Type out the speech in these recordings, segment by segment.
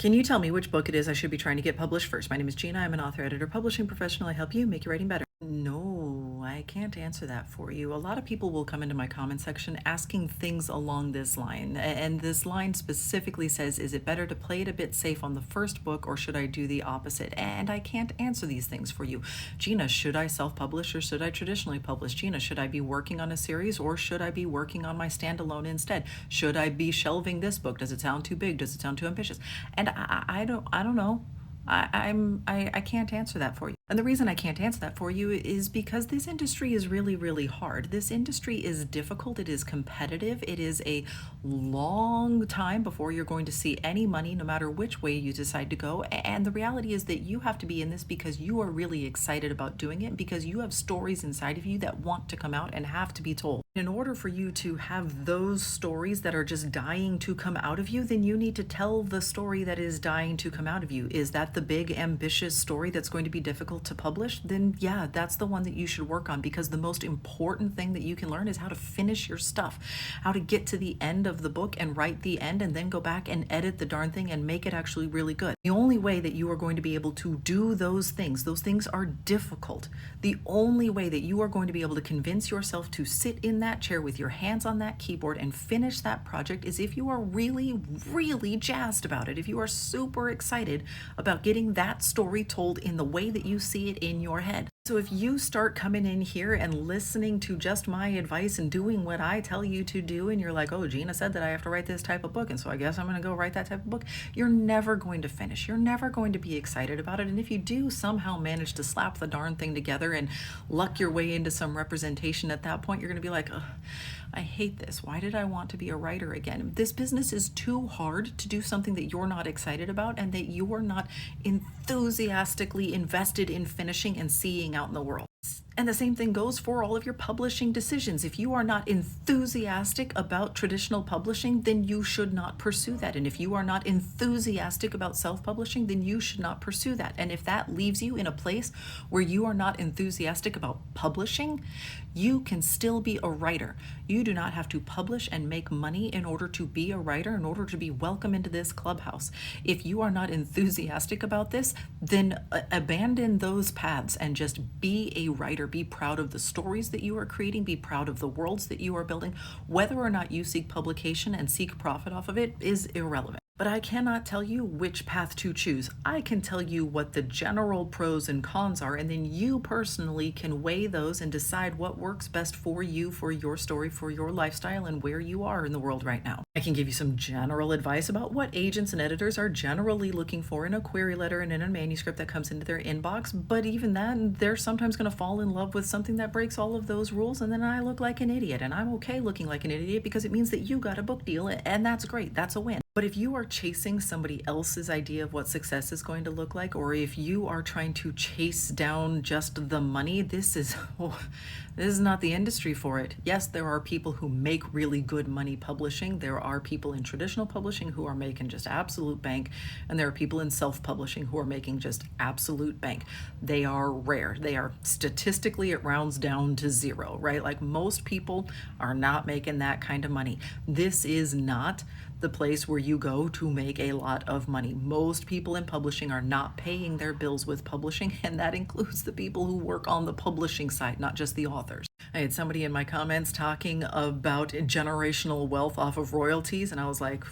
Can you tell me which book it is I should be trying to get published first? My name is Gina. I'm an author, editor, publishing professional. I help you make your writing better. No, I can't answer that for you. A lot of people will come into my comment section asking things along this line. And this line specifically says, is it better to play it a bit safe on the first book or should I do the opposite? And I can't answer these things for you. Gina, should I self-publish or should I traditionally publish? Gina, should I be working on a series or should I be working on my standalone instead? Should I be shelving this book? Does it sound too big? Does it sound too ambitious? And I don't know. I can't answer that for you. And the reason I can't answer that for you is because this industry is really, really hard. This industry is difficult. It is competitive. It is a long time before you're going to see any money, no matter which way you decide to go. And the reality is that you have to be in this because you are really excited about doing it, because you have stories inside of you that want to come out and have to be told. In order for you to have those stories that are just dying to come out of you, then you need to tell the story that is dying to come out of you. Is that the big, ambitious story that's going to be difficult to publish? Then yeah, that's the one that you should work on, because the most important thing that you can learn is how to finish your stuff, how to get to the end of the book and write the end and then go back and edit the darn thing and make it actually really good. The only way that you are going to be able to do those things are difficult. The only way that you are going to be able to convince yourself to sit in that chair with your hands on that keyboard and finish that project is if you are really, really jazzed about it. If you are super excited about getting that story told in the way that you see it in your head. So if you start coming in here and listening to just my advice and doing what I tell you to do, and you're like, oh, Gina said that I have to write this type of book, and so I guess I'm going to go write that type of book, you're never going to finish. You're never going to be excited about it. And if you do somehow manage to slap the darn thing together and luck your way into some representation at that point, you're going to be like, ugh, I hate this. Why did I want to be a writer again? This business is too hard to do something that you're not excited about and that you are not enthusiastically invested in finishing and seeing out in the world. And the same thing goes for all of your publishing decisions. If you are not enthusiastic about traditional publishing, then you should not pursue that. And if you are not enthusiastic about self-publishing, then you should not pursue that. And if that leaves you in a place where you are not enthusiastic about publishing, you can still be a writer. You do not have to publish and make money in order to be a writer, in order to be welcome into this clubhouse. If you are not enthusiastic about this, then abandon those paths and just be a writer. Be proud of the stories that you are creating, be proud of the worlds that you are building. Whether or not you seek publication and seek profit off of it is irrelevant. But I cannot tell you which path to choose. I can tell you what the general pros and cons are, and then you personally can weigh those and decide what works best for you, for your story, for your lifestyle, and where you are in the world right now. I can give you some general advice about what agents and editors are generally looking for in a query letter and in a manuscript that comes into their inbox, but even then, they're sometimes going to fall in love with something that breaks all of those rules, and then I look like an idiot, and I'm okay looking like an idiot because it means that you got a book deal, and that's great. That's a win. But if you are chasing somebody else's idea of what success is going to look like, or if you are trying to chase down just the money, this is not the industry for it. Yes, there are people who make really good money publishing. There are people in traditional publishing who are making just absolute bank, and there are people in self-publishing who are making just absolute bank. They are rare. They are statistically, it rounds down to zero, right? Like most people are not making that kind of money. This is not the place where you go to make a lot of money. Most people in publishing are not paying their bills with publishing, and that includes the people who work on the publishing side, not just the authors. I had somebody in my comments talking about generational wealth off of royalties, and I was like,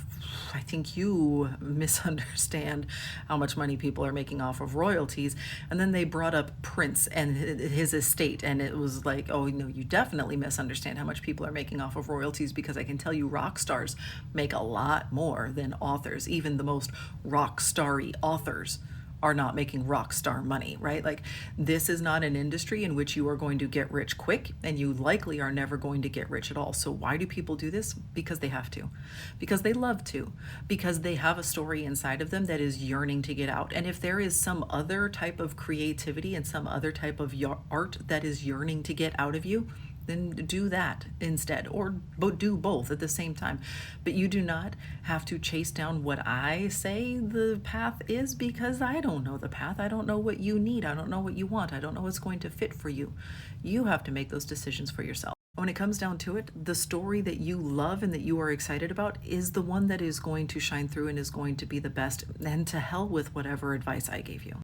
I think you misunderstand how much money people are making off of royalties. And then they brought up Prince and his estate, and it was like, oh no, you definitely misunderstand how much people are making off of royalties, because I can tell you rock stars make a lot more than authors. Even the most rock starry authors are not making rock star money, right? Like, this is not an industry in which you are going to get rich quick, and you likely are never going to get rich at all. So why do people do this? Because they have to, because they love to, because they have a story inside of them that is yearning to get out. And if there is some other type of creativity and some other type of art that is yearning to get out of you, then do that instead, or do both at the same time. But you do not have to chase down what I say the path is, because I don't know the path. I don't know what you need. I don't know what you want. I don't know what's going to fit for you. You have to make those decisions for yourself. When it comes down to it, the story that you love and that you are excited about is the one that is going to shine through and is going to be the best. And to hell with whatever advice I gave you.